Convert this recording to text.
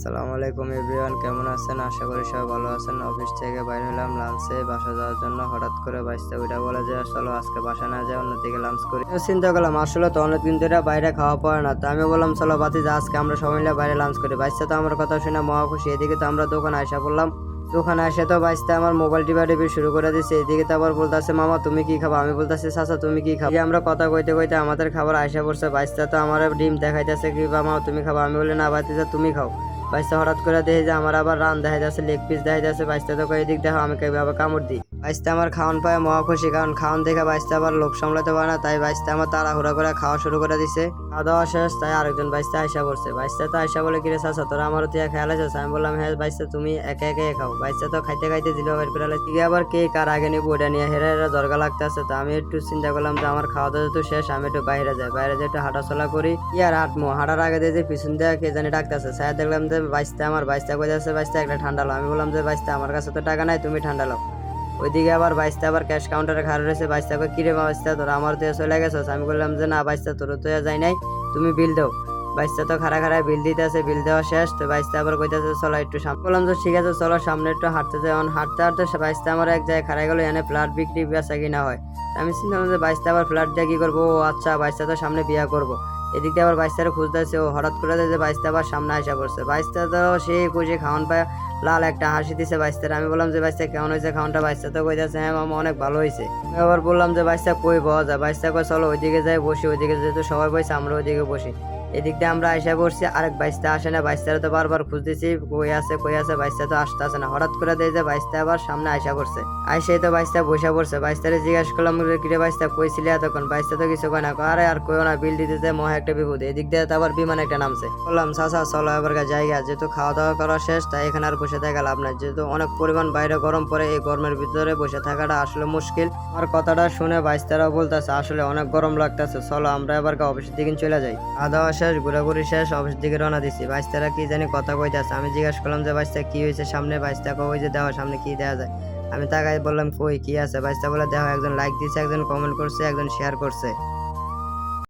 আসসালামু আলাইকুম এভরিওয়ান, কেমন আছেন? আশা করি সবাই ভালো আছেন। অফিস থেকে বাইরে হলাম লাঞ্চে বাসা যাওয়ার জন্য। হঠাৎ করে বাইসতে ওইটা বলে যে চলো আজকে বাসা না যায় অন্যদিকে লাঞ্চ করি। চিন্তা করলাম আসলে তো অনেকদিন ধরে বাইরে খাওয়া পড়ে না, তো আমি বললাম চলো বাতিজা আজকে আমরা সবাই মিলে বাইরে লাঞ্চ করি। বাইসটা তো আমার কথা শুনে মহা খুশি। এদিকে তো আমরা দোকানে আসা বললাম, দোকানে এসে তো বাইসতে আমার মোবাইল টিপা টিপি শুরু করে দিচ্ছে। এদিকে তো আবার বলতেছে মামা তুমি কি খাবা, আমি বলতেছি চাচা তুমি কি খাবা। আমরা কথা কইতে কইতে আমাদের খাবার আইসা পড়ছে। বাইসটা তো আমার ডিম দেখাইতেছে কি মামা তুমি খাবা, আমি বলি না বাতিজা তুমি খাও। বাইসটা হঠাৎ করে দেখে যে আমার আবার রান দেখা যাচ্ছে, লেগ পিস দেখা যাচ্ছে। বাইসটা তো এদিক দেখো আমি কিভাবে কামড় দিই। বাইসটা আমার খাওয়ান পায় মহা খুশি, কারণ খাওয়ান দেখে বাইসটা আবার লোভ সামলাতে পারে না, তাই বাইসটা আমার তাড়াহুড়া করে খাওয়া শুরু করে দিছে। খাওয়া দাওয়া শেষ, তাই আরেকজন বাইসটা আইসা পড়ছে। বাইসটা তো আইসা বলে কিরে চাচা তোরা আমারও তুই খেয়াল আছে? আমি বললাম হ্যাঁ বাইসটা তুমি একে একে খাও। বাইসটা তো খাইতে খাইতে দিল বের করে দিকে আবার কে কার আগে নিবো ওটা নিয়ে হেরা হেরা জর্গা লাগতেছে। তো আমি একটু চিন্তা করলাম যে আমার খাওয়া দাওয়া তো শেষ, আমি একটু বাইরে যাই, বাইরে যাই একটু হাঁটাচলা করি। ইয়ার হাঁটমো, হাঁটার আগে দিয়ে যে পিছন দিয়ে কে জানি ডাকতেছে। স্যার দেখলাম যে বাইসটা আমার বাইসটা কই যাচ্ছে, বাইসটা একটা ঠান্ডা লো। আমি বললাম যে বাইসটা আমার কাছে তো টাকা নাই, তুমি ঠান্ডা লো। ওইদিকে আবার বাইসটা আবার ক্যাশ কাউন্টারে খাড়া রয়েছে। বাইসটা কই কিরে বাইসটা তোরা আমার দিয়ে চলে গেছস? আমি বললাম যে না বাইসটা তোর তো যাই নাই, তুমি বিল দাও। বাইসটা তো খাড়া খাড়ায় বিল দিতে আছে, বিল দেওয়া শেষ। তো বাইসটা আবার কইতেছে চলো একটু সামনে। বললাম যে ঠিক আছে চলো সামনে একটু হাঁটতে যাই। হাঁটতে হাঁটতে বাইসটা আমার এক জায়গায় খাড়া গেলো, এনে ফ্ল্যাট বিক্রি বেচা কিনা হয়। আমি চিন্তা করলাম যে বাইসটা আবার ফ্ল্যাট দিয়ে কি করবো। ও আচ্ছা বাইসটা তো সামনে বিয়া করবো। এদিক দিয়ে আবার বাইসটার খুঁজতেছে, ও হঠাৎ করে যে বাইসটা আবার সামনে আসা পড়ছে। বাইসটা তো সেই খুশি খাওয়ান পায় লাল একটা হাসি দিছে বাইসটার। আমি বললাম যে বাইসটা কেমন হয়েছে খাওয়ানটা? বাইসটা তো কইতেছে হ্যাঁ মামা অনেক ভালো হয়েছে। আমি আবার বললাম যে বাইসটা কই পাওয়া যায়? বাইসটা কই চলো ওইদিকে যাই বসি, ওইদিকে যেহেতু সবাই বসে আমরা ওইদিকে বসি। এদিক দিয়ে আমরা আইসা পড়ছি, আরেক বাইসটা আসে না। বাইসটারে তো বারবার খুঁজতেছি কই আছে কই আছে, বাইসটা তো আসতে আসে না। হঠাৎ করে দেয় যে বাইসটা আবার সামনে আইসা পড়ছে। আইসে তো বাইসটা বসে পড়ছে। বাইসটারে জিজ্ঞাসা করলাম কিরে বাইসটা কইছিলি এতক্ষণ? বাইসটা তো কিছু কয় না, আরে আর কইও না, বিল দিতে মহা একটা বিপদ। এদিক দিয়ে তো আবার বিমান একটা নামছে। বললাম চাচা চলো এবার জায়গা, যেহেতু খাওয়া দাওয়া করা শেষ তাই এখানে আর বসে থাকা লাভ নাই। যেহেতু অনেক পরিমাণ বাইরে গরম পড়ে, এই গরমের ভিতরে বসে থাকাটা আসলে মুশকিল। আমার কথাটা শুনে বাইসটারাও বলতেছে আসলে অনেক গরম লাগতেছে, চলো আমরা এবার অফিসের দিকে চলে যাই। খাওয়া দাওয়া শেষ, ঘোরাঘুরি শেষ, অফিস দিকে রওনা দিছি। বাইসটারা কি জানি কথা কইতাছে। আমি জিজ্ঞাসা করলাম যে বাইসটা কি হয়েছে সামনে? বাইসটা কই যে দেওয়া সামনে কি দেওয়া যায়। আমি তাকাই বললাম কই কি আছে? বাইসটা বলে দেখো একজন লাইক দিছে, একজন কমেন্ট করছে, একজন শেয়ার করছে।